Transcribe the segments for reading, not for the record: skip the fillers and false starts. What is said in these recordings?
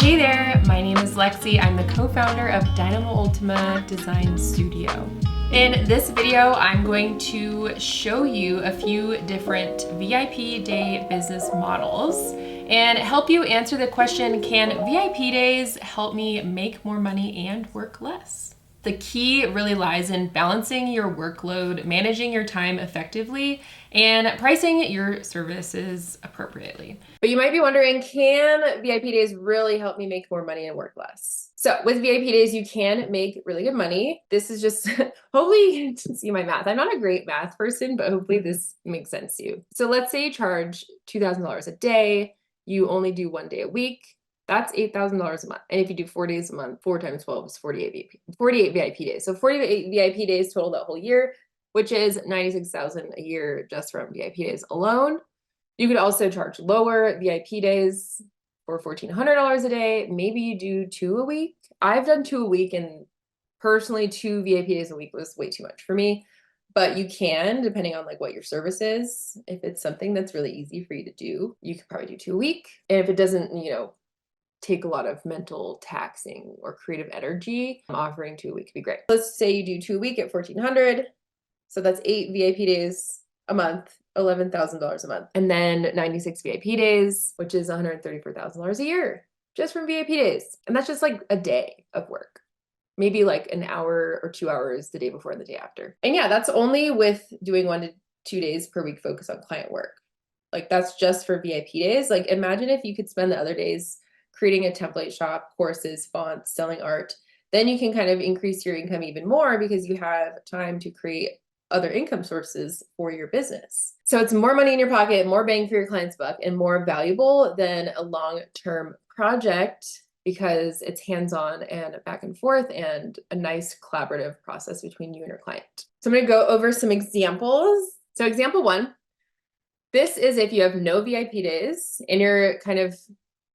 Hey there, my name is Lexi. I'm the co-founder of Dynamo Ultima Design Studio. In this video, I'm going to show you a few different VIP day business models and help you answer the question, can VIP days help me make more money and work less? The key really lies in balancing your workload, managing your time effectively, and pricing your services appropriately. But you might be wondering, can VIP days really help me make more money and work less? So with VIP days, you can make really good money. This is just, hopefully you can see my math. I'm not a great math person, but hopefully this makes sense to you. So let's say you charge $2,000 a day. You only do 1 day a week. That's $8,000 a month. And if you do 4 days a month, 4 times 12 is 48 VIP days. So 48 VIP days total that whole year, which is $96,000 a year just from VIP days alone. You could also charge lower VIP days for $1,400 a day. Maybe you do 2 a week. I've done 2 a week, and personally 2 VIP days a week was way too much for me. But you can, depending on like what your service is, if it's something that's really easy for you to do, you could probably do 2 a week. And if it doesn't, take a lot of mental taxing or creative energy, offering 2 a week could be great. Let's say you do 2 a week at $1,400. So that's 8 VIP days a month, $11,000 a month. And then 96 VIP days, which is $134,000 a year just from VIP days. And that's just like a day of work. Maybe like an hour or 2 hours the day before and the day after. And yeah, that's only with doing 1 to 2 days per week focus on client work. Like that's just for VIP days. Like imagine if you could spend the other days creating a template shop, courses, fonts, selling art. Then you can kind of increase your income even more because you have time to create other income sources for your business. So it's more money in your pocket, more bang for your client's buck, and more valuable than a long-term project because it's hands-on and back and forth and a nice collaborative process between you and your client. So I'm going to go over some examples. So example 1, this is if you have no VIP days and you're kind of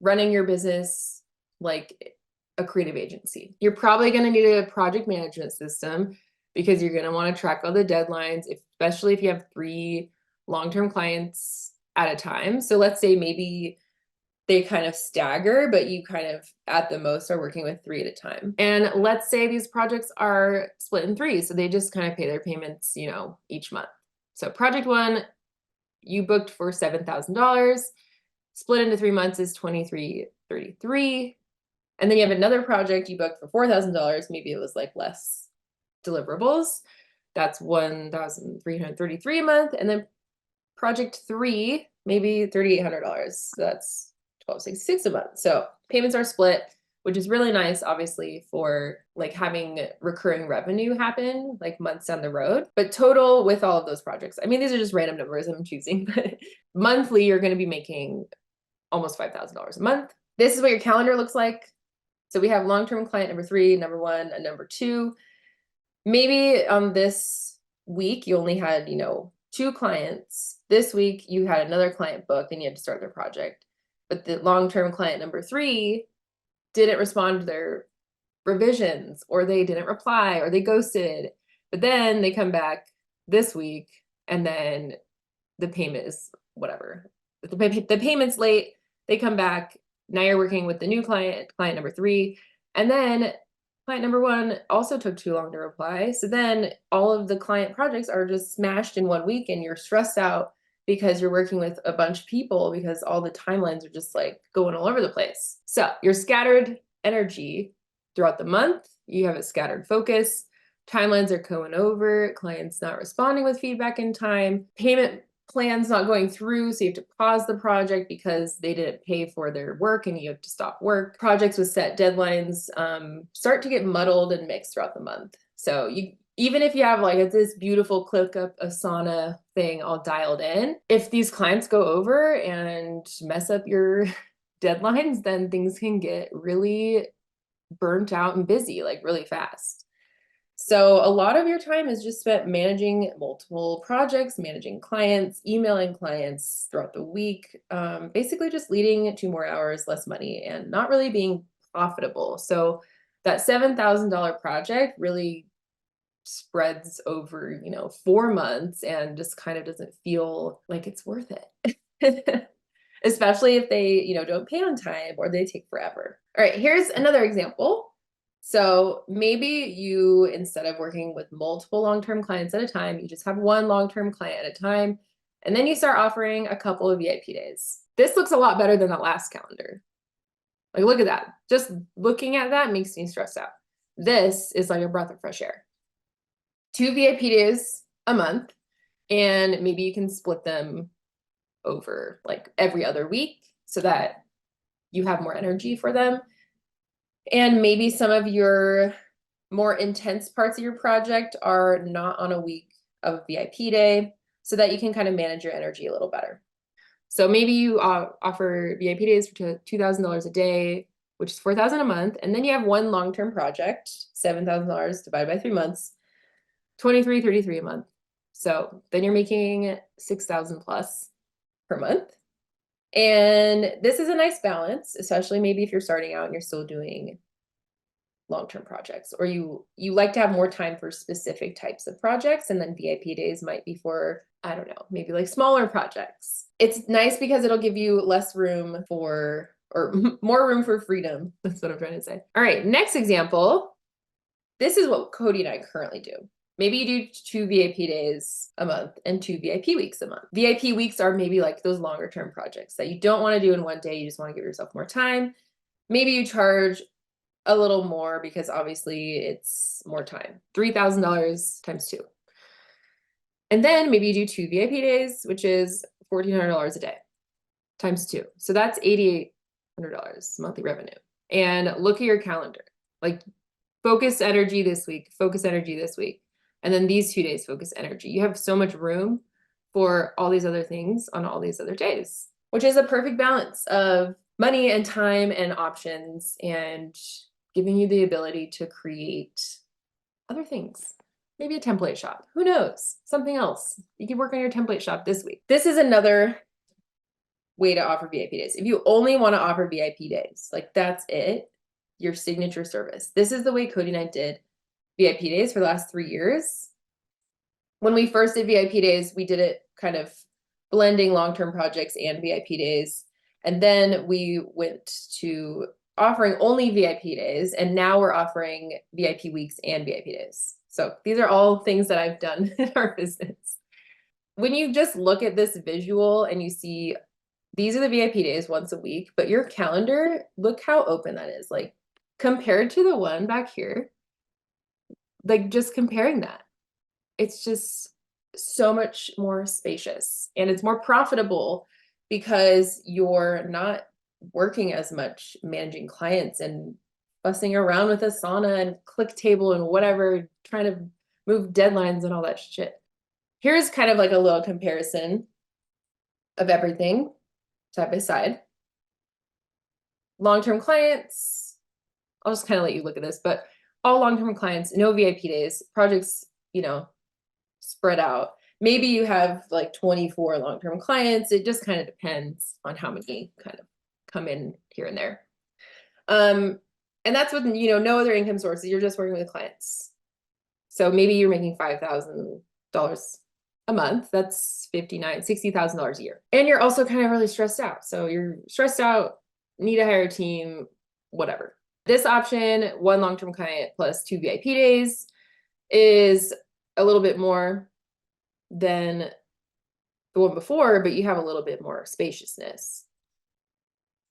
running your business like a creative agency. You're probably going to need a project management system because you're going to want to track all the deadlines, especially if you have 3 long-term clients at a time. So let's say maybe they kind of stagger, but you kind of at the most are working with 3 at a time. And let's say these projects are split in 3. So they just kind of pay their payments, each month. So project 1, you booked for $7,000. Split into 3 months is $2,333. And then you have another project you booked for $4,000. Maybe it was like less deliverables. That's $1,333 a month. And then project 3, maybe $3,800. So that's $1,266 a month. So payments are split, which is really nice, obviously, for like having recurring revenue happen like months down the road. But total with all of those projects, I mean, these are just random numbers I'm choosing, but monthly, you're going to be making almost $5,000 a month. This is what your calendar looks like. So we have long-term client number 3, number 1, and number 2. Maybe on this week, you only had, 2 clients. This week, you had another client booked and you had to start their project. But the long-term client number 3 didn't respond to their revisions, or they didn't reply, or they ghosted. But then they come back this week and then the payment is whatever. The payment's late. They come back. Now you're working with the new client number 3. And then client number 1 also took too long to reply. So then all of the client projects are just smashed in 1 week and you're stressed out because you're working with a bunch of people because all the timelines are just like going all over the place. So your scattered energy throughout the month, you have a scattered focus. Timelines are going over, clients not responding with feedback in time, payment plans not going through, so you have to pause the project because they didn't pay for their work and you have to stop work. Projects with set deadlines start to get muddled and mixed throughout the month. So even if you have like this beautiful ClickUp Asana thing all dialed in, if these clients go over and mess up your deadlines, then things can get really burnt out and busy like really fast. So a lot of your time is just spent managing multiple projects, managing clients, emailing clients throughout the week, basically just leading to more hours, less money, and not really being profitable. So that $7,000 project really spreads over, 4 months and just kind of doesn't feel like it's worth it. Especially if they, don't pay on time or they take forever. All right, here's another example. So maybe you, instead of working with multiple long-term clients at a time, you just have one long-term client at a time, and then you start offering a couple of VIP days. This looks a lot better than the last calendar. Like, look at that. Just looking at that makes me stressed out. This is like a breath of fresh air. 2 VIP days a month, and maybe you can split them over like every other week so that you have more energy for them. And maybe some of your more intense parts of your project are not on a week of VIP day so that you can kind of manage your energy a little better. So maybe you offer VIP days for $2,000 a day, which is $4,000 a month. And then you have one long-term project, $7,000 divided by 3 months, $2,333 a month. So then you're making $6,000 plus per month. And this is a nice balance, especially maybe if you're starting out and you're still doing long-term projects, or you like to have more time for specific types of projects, and then VIP days might be for, I don't know, maybe like smaller projects. It's nice because it'll give you less room for, or more room for freedom. That's what I'm trying to say. All right, next example. This is what Cody and I currently do. Maybe you do 2 VIP days a month and 2 VIP weeks a month. VIP weeks are maybe like those longer term projects that you don't want to do in one day. You just want to give yourself more time. Maybe you charge a little more because obviously it's more time. $3,000 times 2. And then maybe you do 2 VIP days, which is $1,400 a day times 2. So that's $8,800 monthly revenue. And look at your calendar. Like, focus energy this week, focus energy this week. And then these 2 days, focus energy. You have so much room for all these other things on all these other days, which is a perfect balance of money and time and options, and giving you the ability to create other things. Maybe a template shop. Who knows? Something else. You can work on your template shop this week. This is another way to offer VIP days. If you only want to offer VIP days, like that's it, your signature service. This is the way Cody and I did VIP days for the last 3 years. When we first did VIP days, we did it kind of blending long-term projects and VIP days. And then we went to offering only VIP days, and now we're offering VIP weeks and VIP days. So these are all things that I've done in our business. When you just look at this visual and you see these are the VIP days once a week, but your calendar, look how open that is. Like, compared to the one back here, like just comparing that, it's just so much more spacious, and it's more profitable because you're not working as much managing clients and fussing around with Asana and ClickTable and whatever, trying to move deadlines and all that shit. Here's kind of like a little comparison of everything side by side. Long-term clients, I'll just kind of let you look at this, but all long-term clients, no VIP days, projects, spread out. Maybe you have like 24 long-term clients. It just kind of depends on how many kind of come in here and there. And that's with, no other income sources. You're just working with clients. So maybe you're making $5,000 a month. That's $60,000 a year. And you're also kind of really stressed out. So you're stressed out, need to hire a team, whatever. This option, one long-term client plus 2 VIP days, is a little bit more than the one before, but you have a little bit more spaciousness.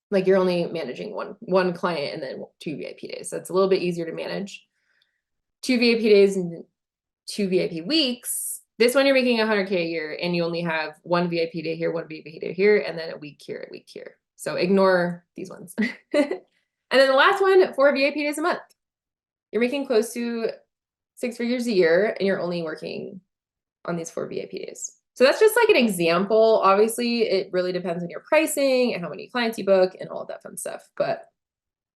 Like, you're only managing one client and then 2 VIP days. So it's a little bit easier to manage. 2 VIP days and 2 VIP weeks. This one you're making $100K a year, and you only have 1 VIP day here, 1 VIP day here, and then a week here, a week here. So ignore these ones. And then the last one, 4 VIP days a month. You're making close to 6 figures a year, and you're only working on these 4 VIP days. So that's just like an example. Obviously, it really depends on your pricing and how many clients you book and all of that fun stuff. But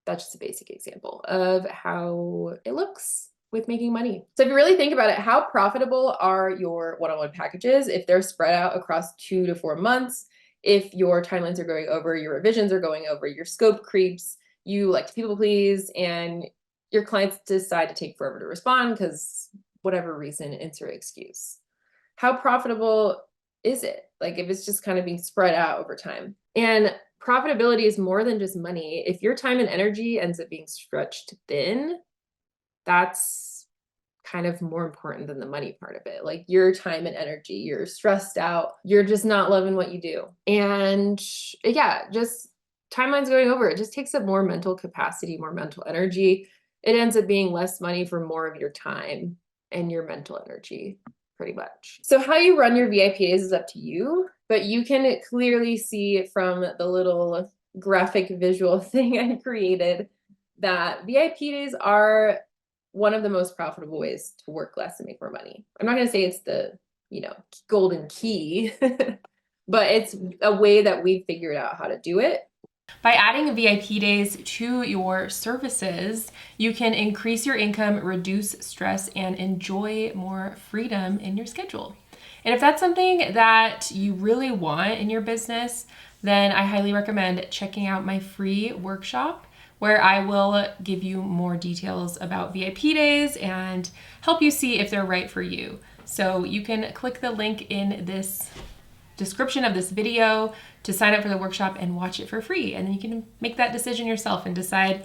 that's just a basic example of how it looks with making money. So if you really think about it, how profitable are your one-on-one packages if they're spread out across 2 to 4 months? If your timelines are going over, your revisions are going over, your scope creeps, you like to people please, and your clients decide to take forever to respond because whatever reason, insert excuse. How profitable is it? Like, if it's just kind of being spread out over time. And profitability is more than just money. If your time and energy ends up being stretched thin, that's kind of more important than the money part of it. Like your time and energy, you're stressed out, you're just not loving what you do. And yeah, just timelines going over, it just takes up more mental capacity, more mental energy. It ends up being less money for more of your time and your mental energy, pretty much. So how you run your VIP days is up to you, but you can clearly see from the little graphic visual thing I created that VIP days are one of the most profitable ways to work less and make more money. I'm not going to say it's the, golden key, but it's a way that we've figured out how to do it. By adding VIP days to your services, you can increase your income, reduce stress, and enjoy more freedom in your schedule. And if that's something that you really want in your business, then I highly recommend checking out my free workshop, where I will give you more details about VIP days and help you see if they're right for you. So you can click the link in this description of this video to sign up for the workshop and watch it for free. And then you can make that decision yourself and decide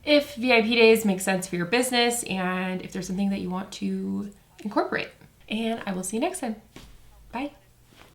if VIP days make sense for your business and if there's something that you want to incorporate. And I will see you next time. Bye.